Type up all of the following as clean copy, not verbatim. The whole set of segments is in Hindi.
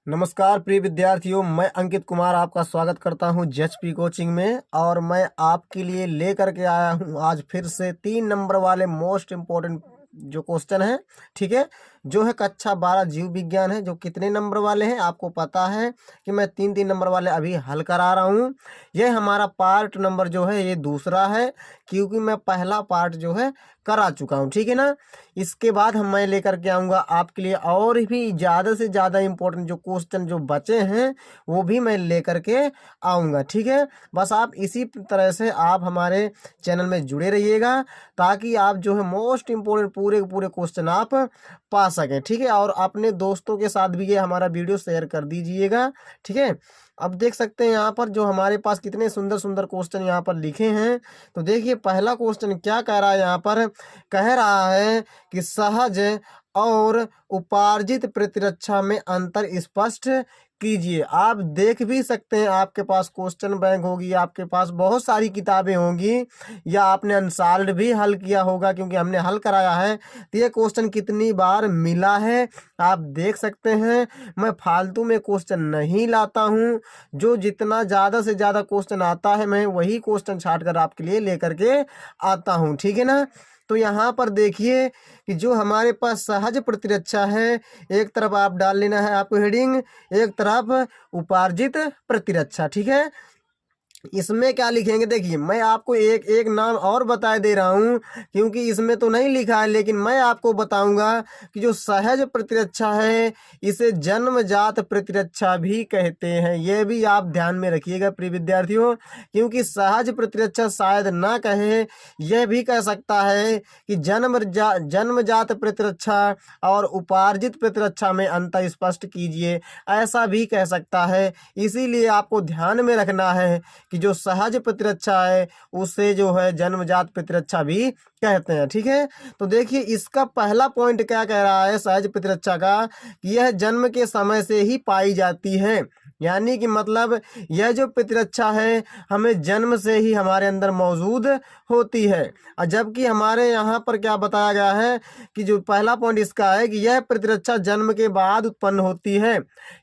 नमस्कार प्रिय विद्यार्थियों, मैं अंकित कुमार आपका स्वागत करता हूं जेएचपी कोचिंग में। और मैं आपके लिए लेकर के आया हूं आज फिर से 3 नंबर वाले मोस्ट इम्पोर्टेंट जो क्वेश्चन है, ठीक है, जो है कक्षा 12 जीव विज्ञान है। जो कितने नंबर वाले हैं आपको पता है कि मैं 3-3 नंबर वाले अभी हल करा रहा हूं। यह हमारा पार्ट नंबर जो है ये दूसरा है, क्योंकि मैं पहला पार्ट जो है करा चुका हूं, ठीक है ना। इसके बाद मैं लेकर के आऊँगा आपके लिए और भी ज़्यादा से ज़्यादा इम्पोर्टेंट जो क्वेश्चन जो बचे हैं वो भी मैं लेकर के आऊँगा, ठीक है। बस आप इसी तरह से आप हमारे चैनल में जुड़े रहिएगा, ताकि आप जो है मोस्ट इम्पोर्टेंट पूरे के पूरे क्वेश्चन आप पा सकें, ठीक है। और अपने दोस्तों के साथ भी ये हमारा वीडियो शेयर कर दीजिएगा, ठीक है। अब देख सकते हैं यहाँ पर जो हमारे पास कितने सुंदर सुंदर क्वेश्चन यहाँ पर लिखे हैं। तो देखिए पहला क्वेश्चन क्या कह रहा है, यहाँ पर कह रहा है कि सहज और उपार्जित प्रतिरक्षा में अंतर स्पष्ट कीजिए। आप देख भी सकते हैं, आपके पास क्वेश्चन बैंक होगी, आपके पास बहुत सारी किताबें होंगी, या आपने अनसॉल्व्ड भी हल किया होगा क्योंकि हमने हल कराया है। तो ये क्वेश्चन कितनी बार मिला है आप देख सकते हैं। मैं फालतू में क्वेश्चन नहीं लाता हूँ, जो जितना ज़्यादा से ज़्यादा क्वेश्चन आता है मैं वही क्वेश्चन छाट कर आपके लिए लेकर के आता हूँ, ठीक है ना। तो यहाँ पर देखिए कि जो हमारे पास सहज प्रतिरक्षा है, एक तरफ आप डाल लेना है आपको हेडिंग, एक तरफ उपार्जित प्रतिरक्षा, ठीक है। इसमें क्या लिखेंगे, देखिए मैं आपको एक एक नाम और बता दे रहा हूँ, क्योंकि इसमें तो नहीं लिखा है, लेकिन मैं आपको बताऊंगा कि जो सहज प्रतिरक्षा है इसे जन्मजात प्रतिरक्षा भी कहते हैं। ये भी आप ध्यान में रखिएगा प्रिय विद्यार्थियों, क्योंकि सहज प्रतिरक्षा शायद ना कहे, यह भी कह सकता है कि जन्मजात प्रतिरक्षा और उपार्जित प्रतिरक्षा में अंतर स्पष्ट कीजिए, ऐसा भी कह सकता है। इसीलिए आपको ध्यान में रखना है कि जो सहज प्रतिरक्षा है उसे जो है जन्मजात प्रतिरक्षा भी कहते हैं, ठीक है। तो देखिए इसका पहला पॉइंट क्या कह रहा है सहज प्रतिरक्षा का, कि यह जन्म के समय से ही पाई जाती है। यानी कि मतलब यह जो प्रतिरक्षा है हमें जन्म से ही हमारे अंदर मौजूद होती है। और जबकि हमारे यहाँ पर क्या बताया गया है कि जो पहला पॉइंट इसका है कि यह प्रतिरक्षा जन्म के बाद उत्पन्न होती है।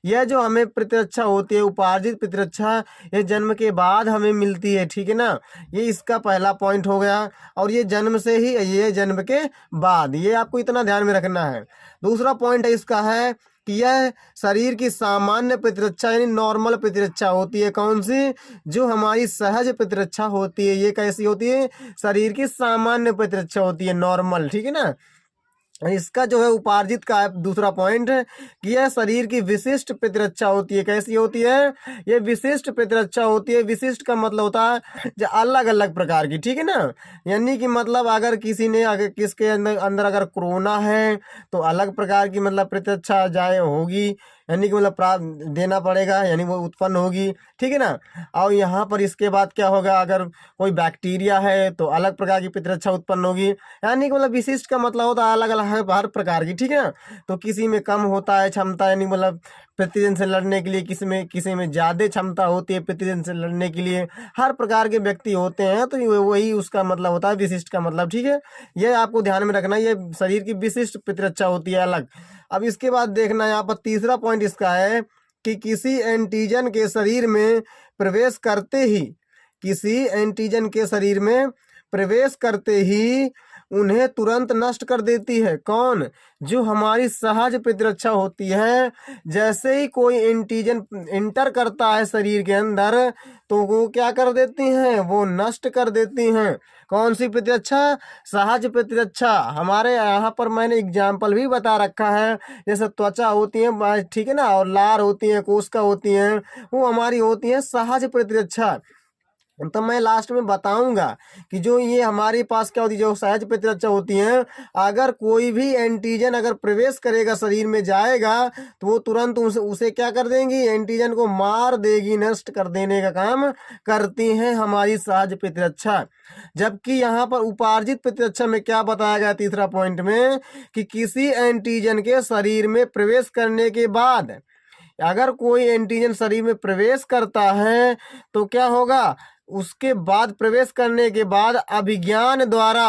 यह जो हमें प्रतिरक्षा होती है उपार्जित प्रतिरक्षा, ये जन्म के बाद हमें मिलती है, ठीक है ना। ये इसका पहला पॉइंट हो गया। और ये जन्म से ही, ये जन्म के बाद, ये आपको इतना ध्यान में रखना है। दूसरा पॉइंट है इसका है कि यह शरीर की सामान्य प्रतिरक्षा यानी नॉर्मल प्रतिरक्षा होती है। कौन सी? जो हमारी सहज प्रतिरक्षा होती है। ये कैसी होती है? शरीर की सामान्य प्रतिरक्षा होती है, नॉर्मल, ठीक है ना। इसका जो है उपार्जित का है दूसरा पॉइंट, कि यह शरीर की विशिष्ट प्रतिरक्षा होती है। कैसी होती है? ये विशिष्ट प्रतिरक्षा होती है। विशिष्ट का मतलब होता है जो अलग अलग प्रकार की, ठीक है ना। यानी कि मतलब अगर किसी ने, अगर किसके अंदर अंदर अगर कोरोना है तो अलग प्रकार की मतलब प्रतिरक्षा जाए होगी, यानी कि मतलब देना पड़ेगा, यानी वो उत्पन्न होगी, ठीक है ना। और यहाँ पर इसके बाद क्या होगा, अगर कोई बैक्टीरिया है तो अलग प्रकार की प्रतिरक्षा उत्पन्न होगी। यानी कि मतलब विशिष्ट का मतलब होता है अलग अलग हर प्रकार की, ठीक है ना। तो किसी में कम होता है क्षमता, यानी मतलब प्रतिजन से लड़ने के लिए, किसी में ज़्यादा क्षमता होती है प्रतिजन से लड़ने के लिए। हर प्रकार के व्यक्ति होते हैं, तो वही उसका मतलब होता है विशिष्ट का मतलब, ठीक है। ये आपको ध्यान में रखना, ये शरीर की विशिष्ट प्रतिरक्षा होती है अलग। अब इसके बाद देखना यहाँ पर तीसरा पॉइंट इसका है कि किसी एंटीजन के शरीर में प्रवेश करते ही, किसी एंटीजन के शरीर में प्रवेश करते ही उन्हें तुरंत नष्ट कर देती है। कौन? जो हमारी सहज प्रतिरक्षा होती है। जैसे ही कोई एंटीजन इंटर करता है शरीर के अंदर तो वो क्या कर देती हैं? वो नष्ट कर देती हैं। कौन सी प्रतिरक्षा? सहज प्रतिरक्षा। हमारे यहाँ पर मैंने एग्जाम्पल भी बता रखा है, जैसे त्वचा होती है, ठीक है ना, और लार होती है, कोशिका होती हैं, वो हमारी होती है सहज प्रतिरक्षा। तो मैं लास्ट में बताऊंगा कि जो ये हमारे पास क्या होती है, जो सहज प्रतिरक्षा होती है, अगर कोई भी एंटीजन अगर प्रवेश करेगा शरीर में जाएगा तो वो तुरंत उसे क्या कर देंगी? एंटीजन को मार देगी, नष्ट कर देने का काम करती हैं हमारी सहज प्रतिरक्षा। जबकि यहाँ पर उपार्जित प्रतिरक्षा में क्या बताया गया तीसरा पॉइंट में, कि किसी एंटीजन के शरीर में प्रवेश करने के बाद, अगर कोई एंटीजन शरीर में प्रवेश करता है तो क्या होगा? उसके बाद प्रवेश करने के बाद अभिज्ञान द्वारा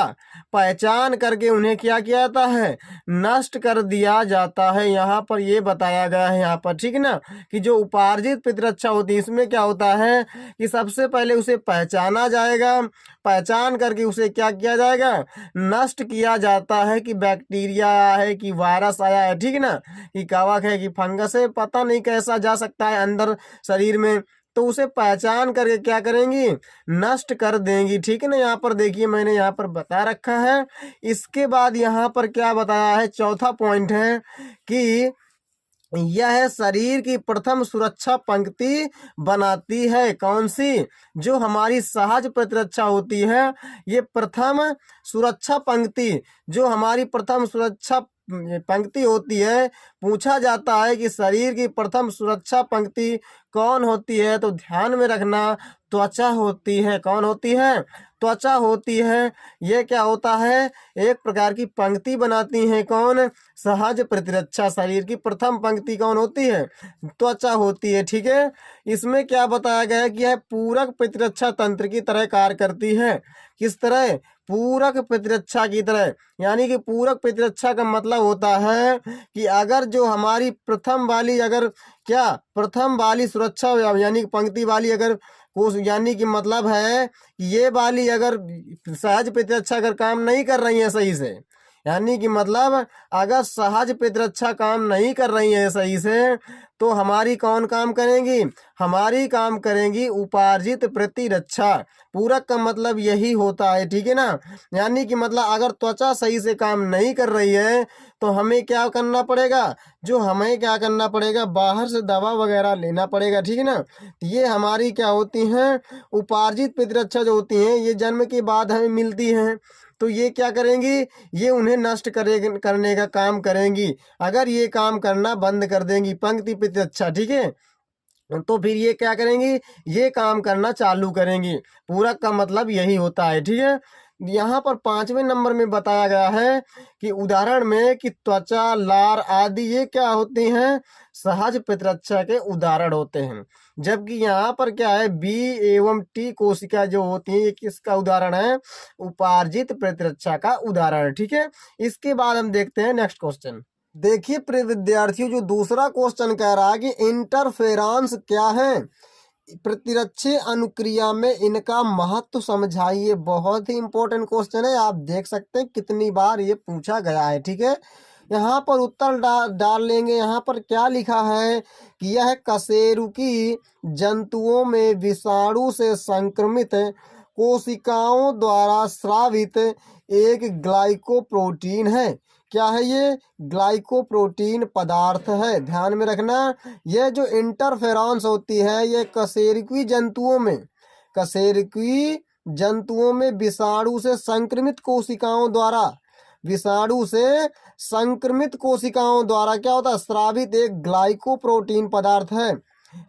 पहचान करके उन्हें क्या किया जाता है, नष्ट कर दिया जाता है। यहाँ पर ये बताया गया है यहाँ पर, ठीक है ना, कि जो उपार्जित प्रतिरक्षा होती है इसमें क्या होता है कि सबसे पहले उसे पहचाना जाएगा, पहचान करके उसे क्या किया जाएगा, नष्ट किया जाता है कि बैक्टीरिया आया है कि वायरस आया है, ठीक है ना, कि कवक है कि फंगस है, पता नहीं कैसा जा सकता है अंदर शरीर में, तो उसे पहचान करके क्या करेंगी, नष्ट कर देंगी, ठीक है ना। यहाँ पर देखिए मैंने यहाँ पर बता रखा है। इसके बाद यहाँ पर क्या बताया है, चौथा पॉइंट है कि यह शरीर की प्रथम सुरक्षा पंक्ति बनाती है। कौन सी, जो हमारी सहज प्रतिरक्षा होती है, ये प्रथम सुरक्षा पंक्ति, जो हमारी प्रथम सुरक्षा पंक्ति होती है। पूछा जाता है कि शरीर की प्रथम सुरक्षा पंक्ति कौन होती है, तो ध्यान में रखना, त्वचा होती है। कौन होती है, त्वचा होती है। ये क्या होता है, एक प्रकार की पंक्ति बनाती है। कौन, सहज प्रतिरक्षा। शरीर की प्रथम पंक्ति कौन होती है, त्वचा होती है, ठीक है। इसमें क्या बताया गया है कि यह पूरक प्रतिरक्षा तंत्र की तरह कार्य करती है। किस तरह, पूरक प्रतिरक्षा की तरह। यानी कि पूरक प्रतिरक्षा का मतलब होता है कि अगर जो हमारी प्रथम वाली, अगर क्या प्रथम वाली सुरक्षा यानी कि पंक्ति वाली अगर कोश, यानी कि मतलब है कि ये वाली अगर सहज प्रतिरक्षा अगर काम नहीं कर रही है सही से, यानी कि मतलब अगर सहज प्रतिरक्षा काम नहीं कर रही है सही से, तो हमारी कौन काम करेंगी, हमारी काम करेंगी उपार्जित प्रतिरक्षा। पूरक का मतलब यही होता है, ठीक है ना। यानी कि मतलब अगर त्वचा सही से काम नहीं कर रही है तो हमें क्या करना पड़ेगा, जो हमें क्या करना पड़ेगा, बाहर से दवा वगैरह लेना पड़ेगा, ठीक है ना। ये हमारी क्या होती हैं, उपार्जित प्रतिरक्षा जो होती हैं, ये जन्म के बाद हमें मिलती हैं। तो ये क्या करेंगी, ये उन्हें नष्ट करने का काम करेंगी। अगर ये काम करना बंद कर देंगी पंक्ति प्रतिरक्षा, ठीक है, तो फिर ये क्या करेंगी, ये काम करना चालू करेंगी। पूरक का मतलब यही होता है, ठीक है। यहाँ पर 5वें नंबर में बताया गया है कि उदाहरण में कि त्वचा, लार आदि ये क्या होती हैं, सहज प्रतिरक्षा के उदाहरण होते हैं। जबकि यहाँ पर क्या है, बी एवं टी कोशिका जो होती है, ये किसका उदाहरण है, उपार्जित प्रतिरक्षा का उदाहरण, ठीक है। इसके बाद हम देखते हैं नेक्स्ट क्वेश्चन। देखिए प्रिय विद्यार्थियों, जो दूसरा क्वेश्चन कह रहा है कि इंटरफेरेंस क्या है, प्रतिरक्षी अनुक्रिया में इनका महत्व समझाइए। बहुत ही इंपॉर्टेंट क्वेश्चन है, आप देख सकते हैं कितनी बार ये पूछा गया है, ठीक है। यहाँ पर उत्तर डाल लेंगे। यहाँ पर क्या लिखा है कि यह कशेरुकी जंतुओं में विषाणु से संक्रमित कोशिकाओं द्वारा स्रावित एक ग्लाइकोप्रोटीन है। क्या है ये, ग्लाइकोप्रोटीन पदार्थ है। ध्यान में रखना, ये जो इंटरफेरॉन्स होती है, ये कशेरुकी जंतुओं में, कशेरुकी जंतुओं में विषाणु से संक्रमित कोशिकाओं द्वारा, विषाणु से संक्रमित कोशिकाओं द्वारा क्या होता है, स्रावित एक ग्लाइकोप्रोटीन पदार्थ है,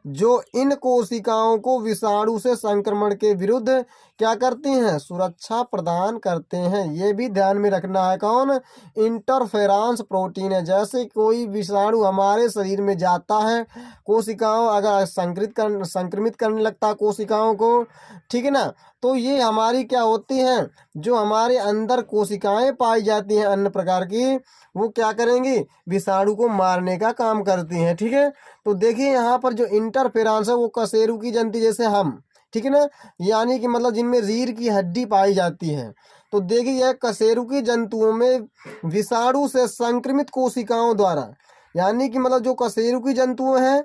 जो इन कोशिकाओं को विषाणु से संक्रमण के विरुद्ध क्या करती हैं, सुरक्षा प्रदान करते हैं। ये भी ध्यान में रखना है। कौन, इंटरफेरेंस प्रोटीन है। जैसे कोई विषाणु हमारे शरीर में जाता है, कोशिकाओं अगर संक्रमित करने लगता है कोशिकाओं को, ठीक है ना, तो ये हमारी क्या होती हैं, जो हमारे अंदर कोशिकाएं पाई जाती हैं अन्य प्रकार की, वो क्या करेंगी, विषाणु को मारने का काम करती हैं, ठीक है। तो देखिए यहाँ पर जो इंटरफेरेंस है वो कशेरुकी जंतु जैसे हम, ठीक है ना, यानी कि मतलब जिनमें रीढ़ की हड्डी पाई जाती है। तो देखिए यह कशेरुकी जंतुओं में विषाणु से संक्रमित कोशिकाओं द्वारा, यानी कि मतलब जो कशेरुकी जंतु हैं,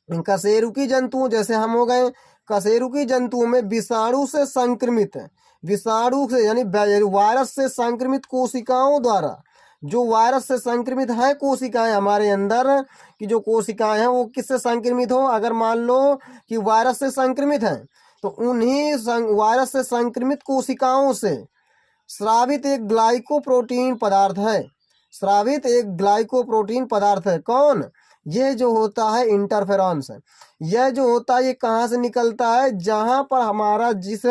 कशेरुकी जंतु जैसे हम हो गए, कशेरुकी जंतुओं में विषाणु से संक्रमित, विषाणु से यानी वायरस से संक्रमित कोशिकाओं द्वारा, जो वायरस से संक्रमित है कोशिकाएं हमारे अंदर की, जो कोशिकाएं हैं वो किससे संक्रमित हो, अगर मान लो कि वायरस से संक्रमित हैं, तो उन्हीं वायरस से संक्रमित कोशिकाओं से स्रावित एक ग्लाइकोप्रोटीन पदार्थ है, स्रावित एक ग्लाइकोप्रोटीन पदार्थ है। कौन, ये जो होता है इंटरफेरॉन्स, यह जो होता है ये कहाँ से निकलता है, जहाँ पर हमारा जिस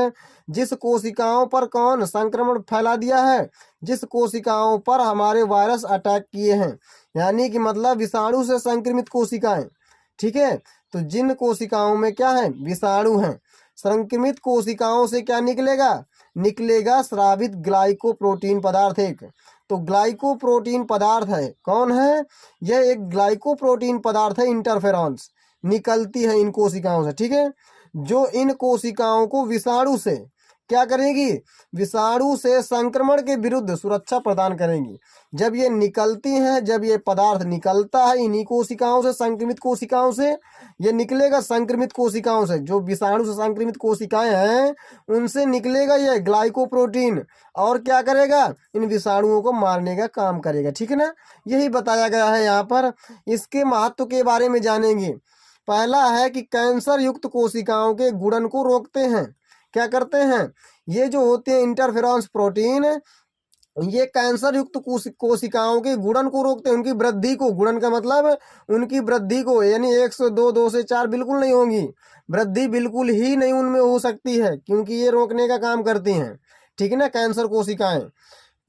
जिस कोशिकाओं पर कौन संक्रमण फैला दिया है, जिस कोशिकाओं पर हमारे वायरस अटैक किए हैं, यानी कि मतलब विषाणु से संक्रमित कोशिकाएं, ठीक है। तो जिन कोशिकाओं में क्या है, विषाणु हैं, संक्रमित कोशिकाओं से क्या निकलेगा? निकलेगा स्रावित ग्लाइकोप्रोटीन पदार्थ एक। तो ग्लाइकोप्रोटीन पदार्थ है, कौन है? यह एक ग्लाइकोप्रोटीन पदार्थ है, इंटरफेरॉन्स, निकलती है इन कोशिकाओं से, ठीक है, जो इन कोशिकाओं को विषाणु से क्या करेगी? विषाणु से संक्रमण के विरुद्ध सुरक्षा प्रदान करेंगी। जब ये निकलती हैं, जब ये पदार्थ निकलता है इन्हीं कोशिकाओं से, संक्रमित कोशिकाओं से, ये निकलेगा संक्रमित कोशिकाओं से, जो विषाणु से संक्रमित कोशिकाएं हैं उनसे निकलेगा ये ग्लाइकोप्रोटीन, और क्या करेगा? इन विषाणुओं को मारने का काम करेगा, ठीक है ना। यही बताया गया है यहाँ पर। इसके महत्व के बारे में जानेंगे। पहला है कि कैंसर युक्त कोशिकाओं के गुणन को रोकते हैं। क्या करते हैं? ये जो होते हैं इंटरफेरॉन्स प्रोटीन, ये कैंसर युक्त कोशिकाओं के गुणन को रोकते हैं, उनकी वृद्धि को। गुणन का मतलब उनकी वृद्धि को, यानी 1 से 2, 2 से 4 बिल्कुल नहीं होंगी, वृद्धि बिल्कुल ही नहीं उनमें हो सकती है, क्योंकि ये रोकने का काम करती हैं, ठीक है ना। कैंसर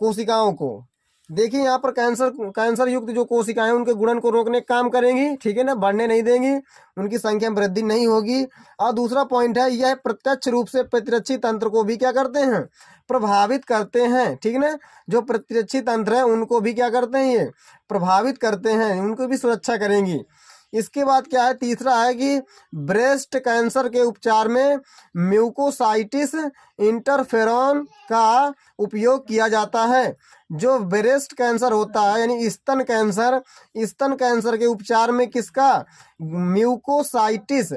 कोशिकाओं को देखिए यहाँ पर कैंसर युक्त जो कोशिकाएं उनके गुणन को रोकने का काम करेंगी, ठीक है ना, बढ़ने नहीं देंगी, उनकी संख्या में वृद्धि नहीं होगी। और दूसरा पॉइंट है, यह प्रत्यक्ष रूप से प्रतिरक्षी तंत्र को भी क्या करते हैं? प्रभावित करते हैं, ठीक है ना। जो प्रतिरक्षी तंत्र है उनको भी क्या करते हैं? ये प्रभावित करते हैं, उनको भी सुरक्षा करेंगी। इसके बाद क्या है? तीसरा है कि ब्रेस्ट कैंसर के उपचार में म्यूकोसाइटिस इंटरफेरॉन का उपयोग किया जाता है। जो ब्रेस्ट कैंसर होता है यानी स्तन कैंसर के उपचार में किसका? म्यूकोसाइटिस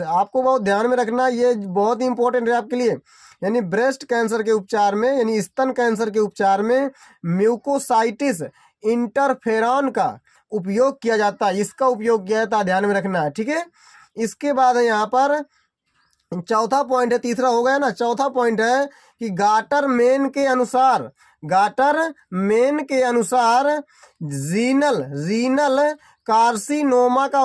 आपको बहुत ध्यान में रखना, ये बहुत ही इंपॉर्टेंट है आपके लिए। यानी ब्रेस्ट कैंसर के उपचार में, यानी स्तन कैंसर के उपचार में म्यूकोसाइटिस इंटरफेरॉन का उपयोग किया जाता है। इसका उपयोग किया जाता है, ध्यान में रखना है, ठीक है। इसके बाद है यहाँ पर चौथा पॉइंट है, तीसरा हो गया ना, चौथा पॉइंट है कि गाटर मेन के अनुसार रीनल कार्सिनोमा का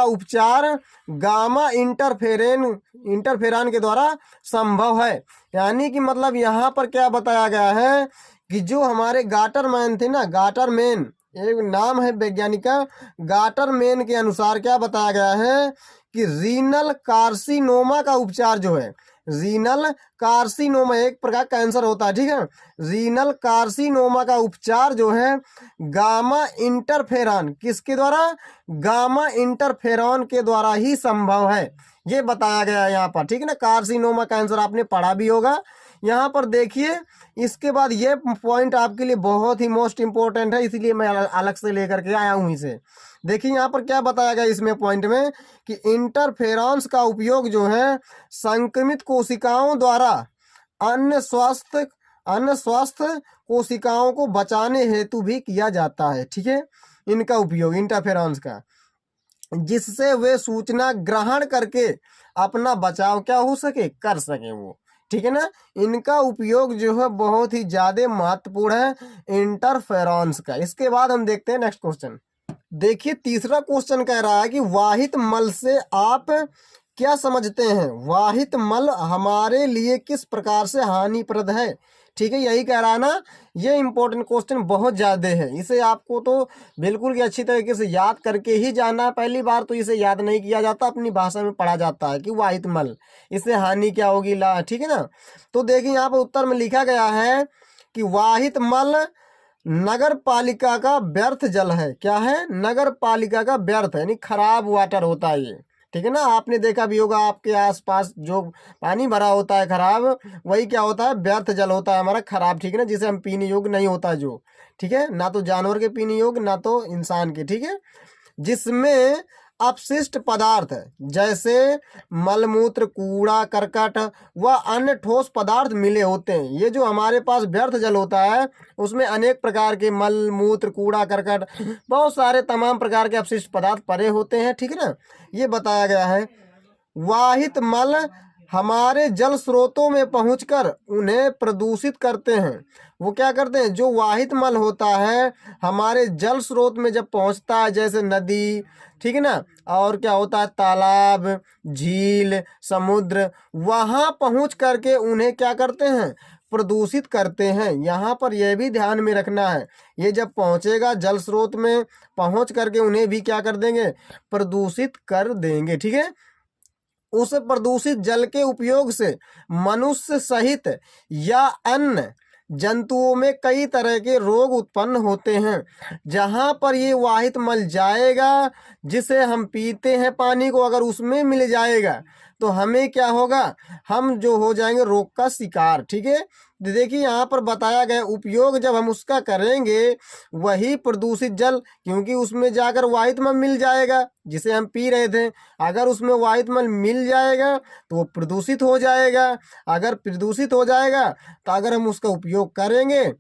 उपचार गामा इंटरफेरॉन के द्वारा संभव है। यानी कि मतलब यहाँ पर क्या बताया गया है कि जो हमारे गाटरमैन थे ना, गाटरमैन एक नाम है वैज्ञानिक का, गाटरमैन के अनुसार क्या बताया गया है कि रीनल कार्सिनोमा का उपचार जो है, रीनल कार्सिनोमा एक प्रकार कैंसर होता है, ठीक है। रीनल कार्सिनोमा का उपचार जो है गामा इंटरफेरॉन, किसके द्वारा? गामा इंटरफेरॉन के द्वारा ही संभव है, ये बताया गया है यहाँ पर, ठीक है ना। कार्सिनोमा कैंसर आपने पढ़ा भी होगा। यहाँ पर देखिए, इसके बाद ये पॉइंट आपके लिए बहुत ही मोस्ट इम्पोर्टेंट है, इसीलिए मैं अलग से लेकर के आया हूँ इसे। देखिए यहाँ पर क्या बताया गया इसमें पॉइंट में कि इंटरफेरॉन्स का उपयोग जो है संक्रमित कोशिकाओं द्वारा अन्य स्वस्थ कोशिकाओं को बचाने हेतु भी किया जाता है, ठीक है। इनका उपयोग इंटरफेरॉन्स का, जिससे वे सूचना ग्रहण करके अपना बचाव क्या हो सके, कर सके वो, ठीक है ना। इनका उपयोग जो है बहुत ही ज्यादा महत्वपूर्ण है इंटरफेरॉन्स का। इसके बाद हम देखते हैं नेक्स्ट क्वेश्चन। देखिए तीसरा क्वेश्चन कह रहा है कि वाहित मल से आप क्या समझते हैं? वाहित मल हमारे लिए किस प्रकार से हानिप्रद है? ठीक है, यही कह रहा है ना। ये इंपॉर्टेंट क्वेश्चन बहुत ज़्यादा है, इसे आपको तो बिल्कुल ही अच्छी तरीके से याद करके ही जाना है। पहली बार तो इसे याद नहीं किया जाता, अपनी भाषा में पढ़ा जाता है कि वाहित मल, इससे हानि क्या होगी, ला, ठीक है ना। तो देखिए यहाँ पर उत्तर में लिखा गया है कि वाहित मल नगर पालिका का व्यर्थ जल है। क्या है? नगर पालिका का व्यर्थ, यानी खराब वाटर होता है ये, ठीक है ना। आपने देखा भी होगा आपके आसपास जो पानी भरा होता है खराब, वही क्या होता है? व्यर्थ जल होता है हमारा खराब, ठीक है ना, जिसे हम पीने योग्य नहीं होता जो, ठीक है, ना तो जानवर के पीने योग्य ना तो इंसान के, ठीक है, जिसमें अपशिष्ट पदार्थ जैसे मलमूत्र, कूड़ा करकट व अन्य ठोस पदार्थ मिले होते हैं। ये जो हमारे पास व्यर्थ जल होता है उसमें अनेक प्रकार के मल मूत्र, कूड़ा करकट, बहुत सारे तमाम प्रकार के अपशिष्ट पदार्थ पड़े होते हैं, ठीक है ना। ये बताया गया है। वाहित मल हमारे जल स्रोतों में पहुंचकर उन्हें प्रदूषित करते हैं। वो क्या करते हैं? जो वाहित मल होता है हमारे जल स्रोत में जब पहुंचता है, जैसे नदी, ठीक है ना, और क्या होता है, तालाब, झील, समुद्र, वहां पहुंच करके उन्हें क्या करते हैं? प्रदूषित करते हैं। यहाँ पर यह भी ध्यान में रखना है, ये जब पहुँचेगा जल स्रोत में, पहुँच करके उन्हें भी क्या कर देंगे, प्रदूषित कर देंगे। ठीक है, उस प्रदूषित जल के उपयोग से मनुष्य सहित या अन्य जंतुओं में कई तरह के रोग उत्पन्न होते हैं। जहाँ पर ये वाहित मल जाएगा, जिसे हम पीते हैं पानी को, अगर उसमें मिल जाएगा तो हमें क्या होगा, हम जो हो जाएंगे रोग का शिकार। ठीक है, देखिए यहाँ पर बताया गया उपयोग जब हम उसका करेंगे, वही प्रदूषित जल, क्योंकि उसमें जाकर वाहित मल मिल जाएगा जिसे हम पी रहे थे, अगर उसमें वाहित मल मिल जाएगा तो वो प्रदूषित हो जाएगा। अगर प्रदूषित हो जाएगा तो अगर हम उसका उपयोग करेंगे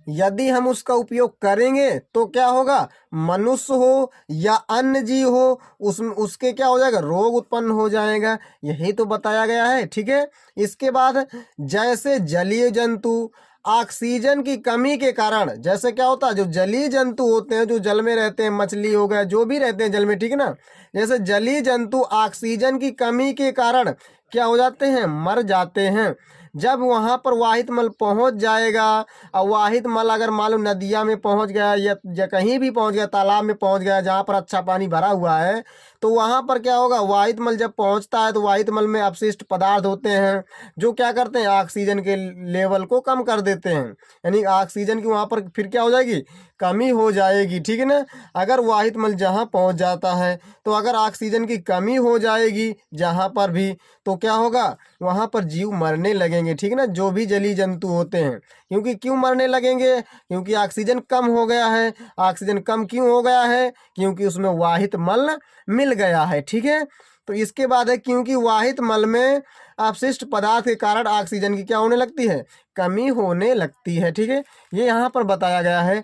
यदि हम उसका उपयोग करेंगे तो क्या होगा, मनुष्य हो या अन्य जीव हो, उसके क्या हो जाएगा, रोग उत्पन्न हो जाएगा। यही तो बताया गया है। ठीक है, इसके बाद जैसे जलीय जंतु ऑक्सीजन की कमी के कारण, जैसे क्या होता है, जो जलीय जंतु होते हैं, जो जल में रहते हैं, मछली हो गया, जो भी रहते हैं जल में, ठीक है ना, जैसे जलीय जंतु ऑक्सीजन की कमी के कारण क्या हो जाते हैं, मर जाते हैं। जब वहाँ पर वाहित मल पहुँच जाएगा, और वाहित मल अगर मालूम नदिया में पहुँच गया या कहीं भी पहुँच गया, तालाब में पहुँच गया जहाँ पर अच्छा पानी भरा हुआ है, तो वहाँ पर क्या होगा, वाहित मल जब पहुँचता है तो वाहित मल में अपशिष्ट पदार्थ होते हैं जो क्या करते हैं, ऑक्सीजन के लेवल को कम कर देते हैं। यानी ऑक्सीजन की वहाँ पर फिर क्या हो जाएगी, कमी हो जाएगी। ठीक है ना, अगर वाहित मल जहाँ पहुँच जाता है तो अगर ऑक्सीजन की कमी हो जाएगी जहाँ पर भी, तो क्या होगा, वहाँ पर जीव मरने लगेंगे। ठीक है ना, जो भी जलीय जंतु होते हैं, क्योंकि क्यों मरने लगेंगे, क्योंकि ऑक्सीजन कम हो गया है। ऑक्सीजन कम क्यों हो गया है, क्योंकि उसमें वाहित मल मिल गया है। ठीक है, तो इसके बाद है क्योंकि वाहित मल में अपशिष्ट पदार्थ के कारण ऑक्सीजन की क्या होने लगती है, कमी होने लगती है। ठीक है, ये यहाँ पर बताया गया है।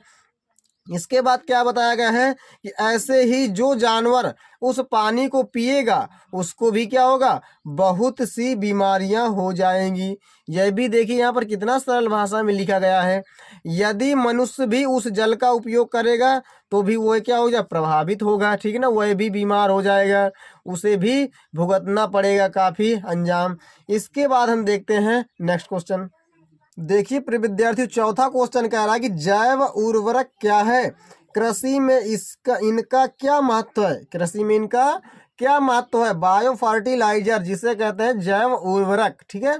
इसके बाद क्या बताया गया है कि ऐसे ही जो जानवर उस पानी को पिएगा उसको भी क्या होगा, बहुत सी बीमारियां हो जाएंगी। यह भी देखिए यहाँ पर कितना सरल भाषा में लिखा गया है। यदि मनुष्य भी उस जल का उपयोग करेगा तो भी वह क्या हो जाए, प्रभावित होगा। ठीक है ना, वह भी बीमार हो जाएगा, उसे भी भुगतना पड़ेगा काफ़ी अंजाम। इसके बाद हम देखते हैं नेक्स्ट क्वेश्चन। देखिए प्रिय विद्यार्थियों, चौथा क्वेश्चन कह रहा है कि जैव उर्वरक क्या है, कृषि में इनका क्या महत्व है, कृषि में इनका क्या महत्व है। बायो फर्टिलाइजर जिसे कहते हैं जैव उर्वरक। ठीक है,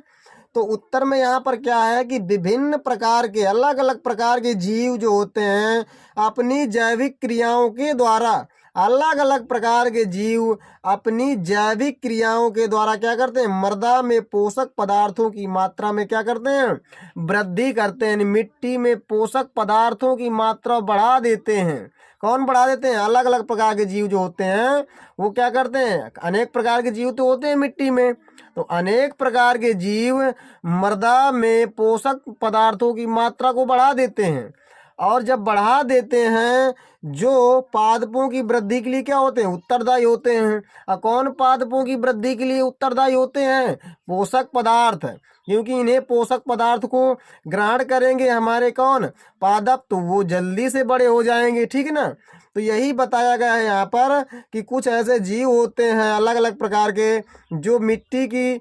तो उत्तर में यहाँ पर क्या है कि विभिन्न प्रकार के, अलग अलग प्रकार के जीव जो होते हैं अपनी जैविक क्रियाओं के द्वारा, अलग अलग प्रकार के जीव अपनी जैविक क्रियाओं के द्वारा क्या करते हैं, मृदा में पोषक पदार्थों की मात्रा में क्या करते हैं, वृद्धि करते हैं। मिट्टी में पोषक पदार्थों की मात्रा बढ़ा देते हैं। कौन बढ़ा देते हैं, अलग अलग प्रकार के जीव जो होते हैं वो क्या करते हैं, अनेक प्रकार के जीव तो होते हैं मिट्टी में, तो अनेक प्रकार के जीव मृदा में पोषक पदार्थों की मात्रा को बढ़ा देते हैं। और जब बढ़ा देते हैं, जो पादपों की वृद्धि के लिए क्या होते हैं, उत्तरदायी होते हैं। और कौन पादपों की वृद्धि के लिए उत्तरदायी होते हैं, पोषक पदार्थ, क्योंकि इन्हें पोषक पदार्थ को ग्रहण करेंगे हमारे कौन, पादप, तो वो जल्दी से बड़े हो जाएंगे। ठीक है ना, तो यही बताया गया है यहाँ पर कि कुछ ऐसे जीव होते हैं अलग अलग प्रकार के जो मिट्टी की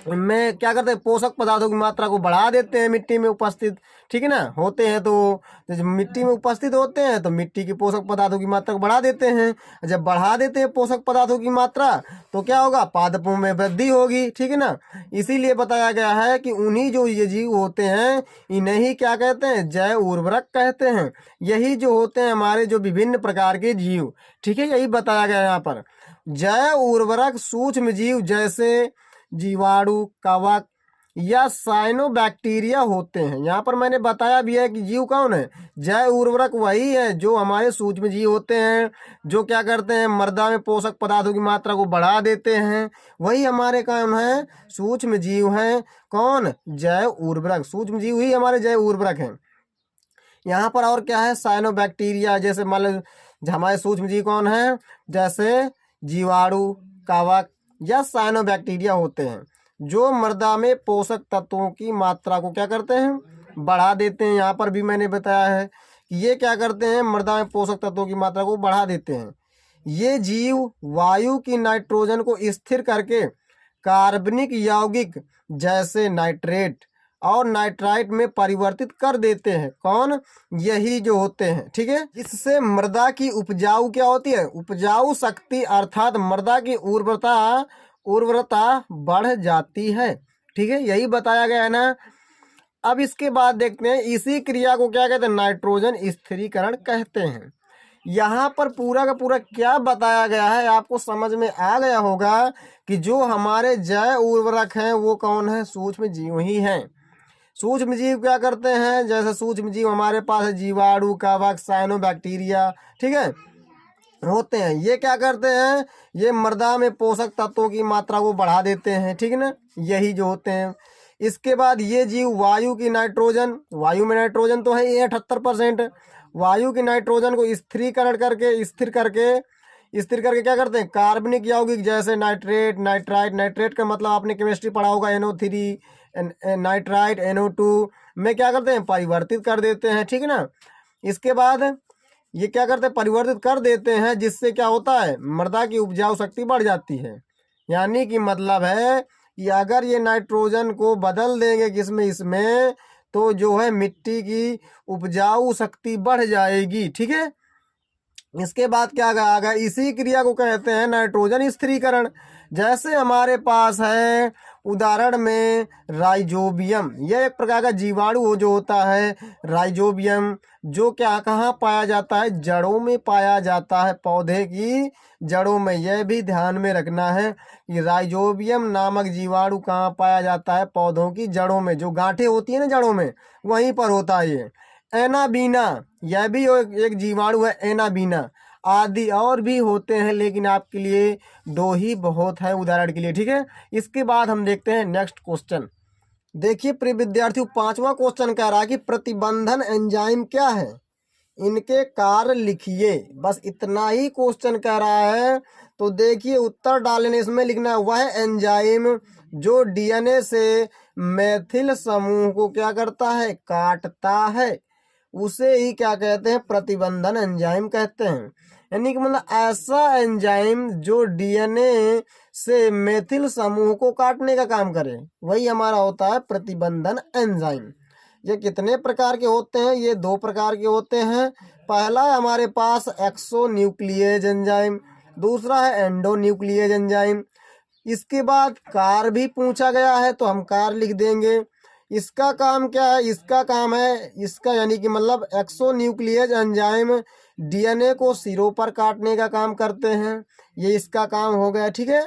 में क्या करते हैं, पोषक पदार्थों की मात्रा को बढ़ा देते हैं मिट्टी में उपस्थित। ठीक है ना, होते हैं तो जब मिट्टी में उपस्थित होते हैं तो मिट्टी की पोषक पदार्थों की मात्रा को बढ़ा देते हैं। जब बढ़ा देते हैं पोषक पदार्थों की मात्रा तो क्या होगा, पादपों में वृद्धि होगी। ठीक है ना, इसीलिए बताया गया है कि उन्हीं जो ये जीव होते हैं इन्हें ही क्या कहते हैं, जैव उर्वरक कहते हैं। यही जो होते हैं हमारे जो विभिन्न प्रकार के जीव। ठीक है, यही बताया गया है यहाँ पर। जैव उर्वरक सूक्ष्म जीव जैसे जीवाणु, कवक या साइनोबैक्टीरिया होते हैं। यहाँ पर मैंने बताया भी है कि जीव कौन है, जैव उर्वरक वही है जो हमारे सूक्ष्म जीव होते हैं, जो क्या करते हैं, मृदा में पोषक पदार्थों की मात्रा को बढ़ा देते हैं। वही हमारे कौन है, सूक्ष्म जीव हैं। कौन, जैव उर्वरक, सूक्ष्म जीव ही हमारे जैव उर्वरक हैं। यहाँ पर और क्या है, साइनोबैक्टीरिया, जैसे मान लो हमारे सूक्ष्म जीव कौन है, जैसे जीवाणु, कवक, या साइनोबैक्टीरिया होते हैं, जो मृदा में पोषक तत्वों की मात्रा को क्या करते हैं, बढ़ा देते हैं। यहाँ पर भी मैंने बताया है कि ये क्या करते हैं, मृदा में पोषक तत्वों की मात्रा को बढ़ा देते हैं। ये जीव वायु की नाइट्रोजन को स्थिर करके कार्बनिक यौगिक जैसे नाइट्रेट और नाइट्राइट में परिवर्तित कर देते हैं। कौन, यही जो होते हैं, ठीक है। इससे मृदा की उपजाऊ क्या होती है, उपजाऊ शक्ति अर्थात मृदा की उर्वरता बढ़ जाती है, ठीक है, यही बताया गया है ना। अब इसके बाद देखते हैं इसी क्रिया को क्या कहते हैं, नाइट्रोजन स्थिरीकरण कहते हैं। यहाँ पर पूरा का पूरा क्या बताया गया है आपको समझ में आ गया होगा कि जो हमारे जैव उर्वरक हैं वो कौन है, सूक्ष्म जीव ही हैं। सूक्ष्म जीव क्या करते हैं, जैसे सूक्ष्म जीव हमारे पास है जीवाणु, कवक, साइनोबैक्टीरिया, ठीक है, होते हैं। ये क्या करते हैं, ये मृदा में पोषक तत्वों की मात्रा को बढ़ा देते हैं, ठीक है ना, यही जो होते हैं। इसके बाद ये जीव वायु की नाइट्रोजन, वायु में नाइट्रोजन तो है ये 78%, वायु की नाइट्रोजन को स्थिर करके क्या करते हैं, कार्बनिक यौगिक जैसे नाइट्रेट, नाइट्राइट, नाइट्रेट का मतलब आपने केमिस्ट्री पढ़ा होगा NO3, नाइट्राइट NO2 में क्या करते हैं, परिवर्तित कर देते हैं, ठीक है ना। इसके बाद ये क्या करते हैं, परिवर्तित कर देते हैं, जिससे क्या होता है, मृदा की उपजाऊ शक्ति बढ़ जाती है। यानी कि मतलब है कि अगर ये नाइट्रोजन को बदल देंगे किसमें, इसमें, तो जो है मिट्टी की उपजाऊ शक्ति बढ़ जाएगी, ठीक है। इसके बाद क्या आ गया, इसी क्रिया को कहते हैं नाइट्रोजन स्थिरीकरण। जैसे हमारे पास है उदाहरण में राइजोबियम, यह एक प्रकार का जीवाणु जो होता है राइजोबियम, जो क्या कहाँ पाया जाता है, जड़ों में पाया जाता है, पौधे की जड़ों में। यह भी ध्यान में रखना है कि राइजोबियम नामक जीवाणु कहाँ पाया जाता है, पौधों की जड़ों में, जो गांठें होती है ना जड़ों में, वहीं पर होता है ये। एनाबीना, यह भी एक जीवाणु है, एनाबीना, आदि और भी होते हैं, लेकिन आपके लिए दो ही बहुत है उदाहरण के लिए, ठीक है। इसके बाद हम देखते हैं नेक्स्ट क्वेश्चन। देखिए प्रिय विद्यार्थियों, 5वां क्वेश्चन कह रहा है कि प्रतिबंधन एंजाइम क्या है, इनके कार्य लिखिए। बस इतना ही क्वेश्चन कह रहा है। तो देखिए उत्तर डालने इसमें लिखना है, वह एंजाइम जो DNA से मैथिल समूह को क्या करता है, काटता है, उसे ही क्या कहते हैं, प्रतिबंधन एंजाइम कहते हैं। यानी कि मतलब ऐसा एंजाइम जो DNA से मेथिल समूह को काटने का काम करे, वही हमारा होता है प्रतिबंधन एंजाइम। ये कितने प्रकार के होते हैं, ये 2 प्रकार के होते हैं। पहला है हमारे पास एक्सोन्यूक्लियेज एंजाइम, दूसरा है एंडोन्यूक्लियेज एंजाइम। इसके बाद कार भी पूछा गया है तो हम कार लिख देंगे। इसका काम क्या है, इसका काम है, इसका यानी कि मतलब एक्सोन्यूक्लियेज एंजाइम DNA को सिरों पर काटने का काम करते हैं, ये इसका काम हो गया, ठीक है।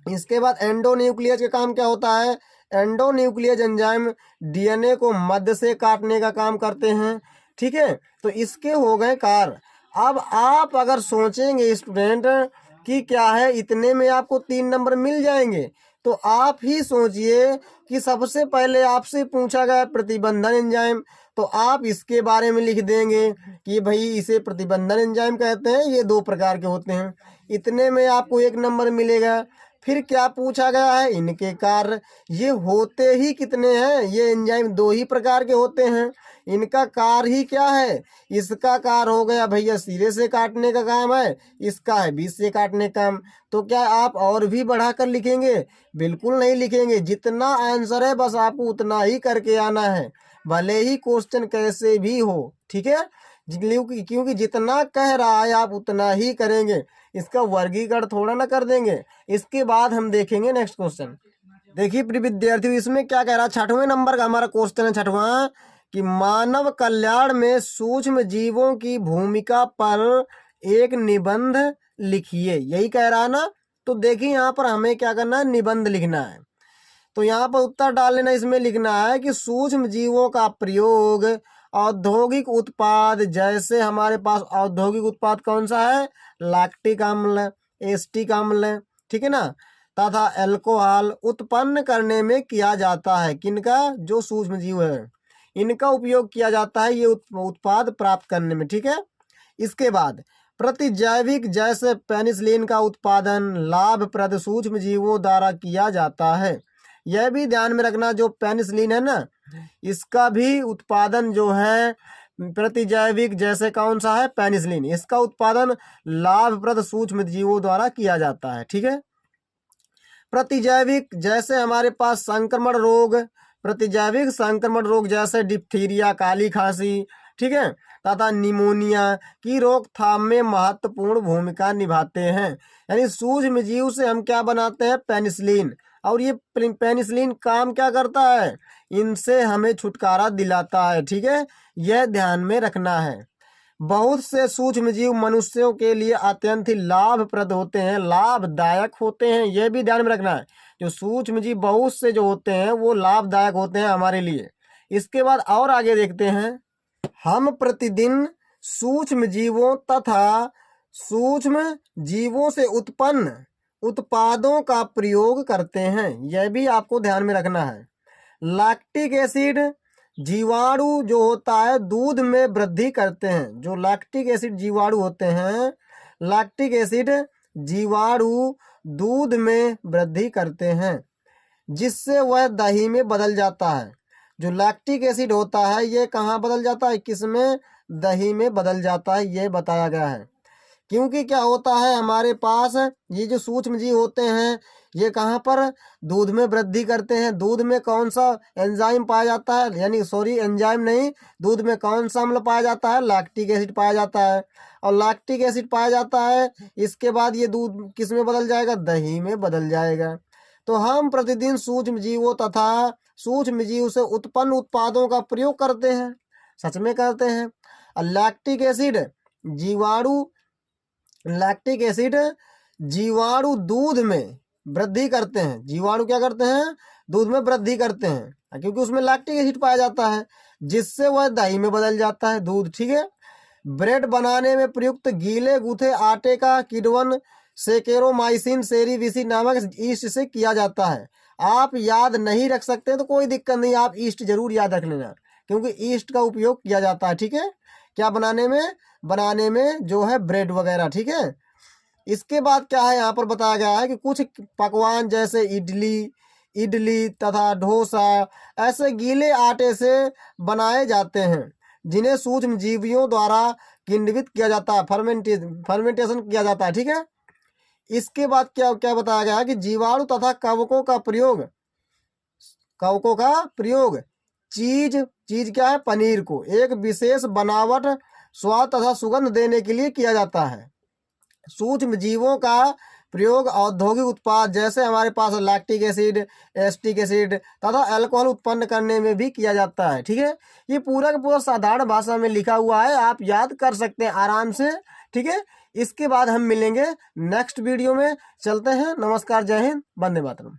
इसके बाद एंडोन्यूक्लियस का काम क्या होता है, एंडोन्यूक्लियस एंजाइम DNA को मध्य से काटने का काम करते हैं, ठीक है। तो इसके हो गए कार। अब आप अगर सोचेंगे स्टूडेंट कि क्या है, इतने में आपको 3 नंबर मिल जाएंगे, तो आप ही सोचिए कि सबसे पहले आपसे पूछा गया प्रतिबंधन एंजाइम, तो आप इसके बारे में लिख देंगे कि भाई इसे प्रतिबंधन एंजाइम कहते हैं, ये 2 प्रकार के होते हैं, इतने में आपको 1 नंबर मिलेगा। फिर क्या पूछा गया है, इनके कार्य, ये होते ही कितने हैं, ये एंजाइम 2 ही प्रकार के होते हैं, इनका कार्य ही क्या है, इसका कार्य हो गया भैया सिरे से काटने का काम है, इसका है बीच से काटने का काम। तो क्या आप और भी बढ़ाकर लिखेंगे, बिल्कुल नहीं लिखेंगे, जितना आंसर है बस आपको उतना ही करके आना है, भले ही क्वेश्चन कैसे भी हो, ठीक है। क्योंकि जितना कह रहा है आप उतना ही करेंगे, इसका वर्गीकरण थोड़ा ना कर देंगे। इसके बाद हम देखेंगे नेक्स्ट क्वेश्चन। देखिए प्रिय विद्यार्थियों, इसमें क्या कह रहा है, 6वें नंबर का हमारा क्वेश्चन है 6वां, कि मानव कल्याण में सूक्ष्म जीवों की भूमिका पर एक निबंध लिखिए, यही कह रहा है ना। तो देखिए यहाँ पर हमें क्या करना है, निबंध लिखना है। तो यहाँ पर उत्तर डाल लेना, इसमें लिखना है कि सूक्ष्म जीवों का प्रयोग औद्योगिक उत्पाद, जैसे हमारे पास औद्योगिक उत्पाद कौन सा है, लैक्टिक अम्ल, एसिटिक अम्ल, ठीक है ना, तथा अल्कोहल उत्पन्न करने में किया जाता है। किनका, जो सूक्ष्म जीव है इनका उपयोग किया जाता है ये उत्पाद प्राप्त करने में, ठीक है। इसके बाद प्रतिजैविक जैसे पेनिसिलिन का उत्पादन लाभप्रद सूक्ष्म जीवों द्वारा किया जाता है। यह भी ध्यान में रखना, जो पेनिसिलिन है ना, इसका भी उत्पादन जो है प्रतिजैविक जैसे कौन सा है, पेनिसिलिन, इसका उत्पादन लाभप्रद सूक्ष्म जीवों द्वारा किया जाता है। ठीक है। प्रतिजैविक जैसे हमारे पास संक्रमण रोग, प्रतिजैविक संक्रमण रोग जैसे डिप्थीरिया, काली खांसी, ठीक है, तथा निमोनिया की रोकथाम में महत्वपूर्ण भूमिका निभाते हैं। यानी सूक्ष्म जीव से हम क्या बनाते हैं, पेनिसिलिन, और ये पेनिसिलिन काम क्या करता है, इनसे हमें छुटकारा दिलाता है। ठीक है, यह ध्यान में रखना है। बहुत से सूक्ष्म जीव मनुष्यों के लिए अत्यंत ही लाभप्रद होते हैं, लाभदायक होते हैं, यह भी ध्यान में रखना है। जो सूक्ष्म जीव बहुत से जो होते हैं वो लाभदायक होते हैं हमारे लिए। इसके बाद और आगे देखते हैं, हम प्रतिदिन सूक्ष्म जीवों तथा सूक्ष्म जीवों से उत्पन्न उत्पादों का प्रयोग करते हैं, यह भी आपको ध्यान में रखना है। लैक्टिक एसिड जीवाणु जो होता है दूध में वृद्धि करते हैं। जो लैक्टिक एसिड जीवाणु होते हैं, लैक्टिक एसिड जीवाणु दूध में वृद्धि करते हैं, जिससे वह दही में बदल जाता है। जो लैक्टिक एसिड होता है ये कहाँ बदल जाता है, किसमें, दही में बदल जाता है, ये बताया गया है। क्योंकि क्या होता है हमारे पास, ये जो सूक्ष्म जीव होते हैं ये कहाँ पर, दूध में वृद्धि करते हैं। दूध में कौन सा एंजाइम पाया जाता है, यानी सॉरी एंजाइम नहीं, दूध में कौन सा अम्ल पाया जाता है, लैक्टिक एसिड पाया जाता है। और लैक्टिक एसिड पाया जाता है, इसके बाद ये दूध किस में बदल जाएगा, दही में बदल जाएगा। तो हम प्रतिदिन सूक्ष्म जीवों तथा सूक्ष्म जीव से उत्पन्न उत्पादों का प्रयोग करते हैं, सच में करते हैं। और लैक्टिक एसिड जीवाणु दूध में वृद्धि करते हैं। जीवाणु क्या करते हैं, दूध में वृद्धि करते हैं, क्योंकि उसमें लैक्टिक एसिड पाया जाता है, जिससे वह दही में बदल जाता है, दूध। ठीक है। ब्रेड बनाने में प्रयुक्त गीले गूथे आटे का किण्वन सेकेरोमाइसिन सेरीविसी नामक ईस्ट से किया जाता है। आप याद नहीं रख सकते तो कोई दिक्कत नहीं, आप ईस्ट जरूर याद रख लेना, क्योंकि ईस्ट का उपयोग किया जाता है। ठीक है, क्या बनाने में जो है ब्रेड वगैरह। ठीक है। इसके बाद क्या है, यहाँ पर बताया गया है कि कुछ पकवान जैसे इडली तथा डोसा ऐसे गीले आटे से बनाए जाते हैं, जिन्हें सूक्ष्म जीवियों द्वारा किण्वित किया जाता है, फर्मेंटेशन किया जाता है। ठीक है। इसके बाद क्या क्या बताया गया है कि जीवाणु तथा कवकों का प्रयोग चीज क्या है, पनीर को एक विशेष बनावट, स्वाद तथा सुगंध देने के लिए किया जाता है। सूक्ष्म जीवों का प्रयोग औद्योगिक उत्पाद जैसे हमारे पास लैक्टिक एसिड, एसिटिक एसिड तथा अल्कोहल उत्पन्न करने में भी किया जाता है। ठीक है, ये पूरा का पूरा साधारण भाषा में लिखा हुआ है, आप याद कर सकते हैं आराम से। ठीक है, इसके बाद हम मिलेंगे नेक्स्ट वीडियो में। चलते हैं, नमस्कार, जय हिंद, वंदे मातरम।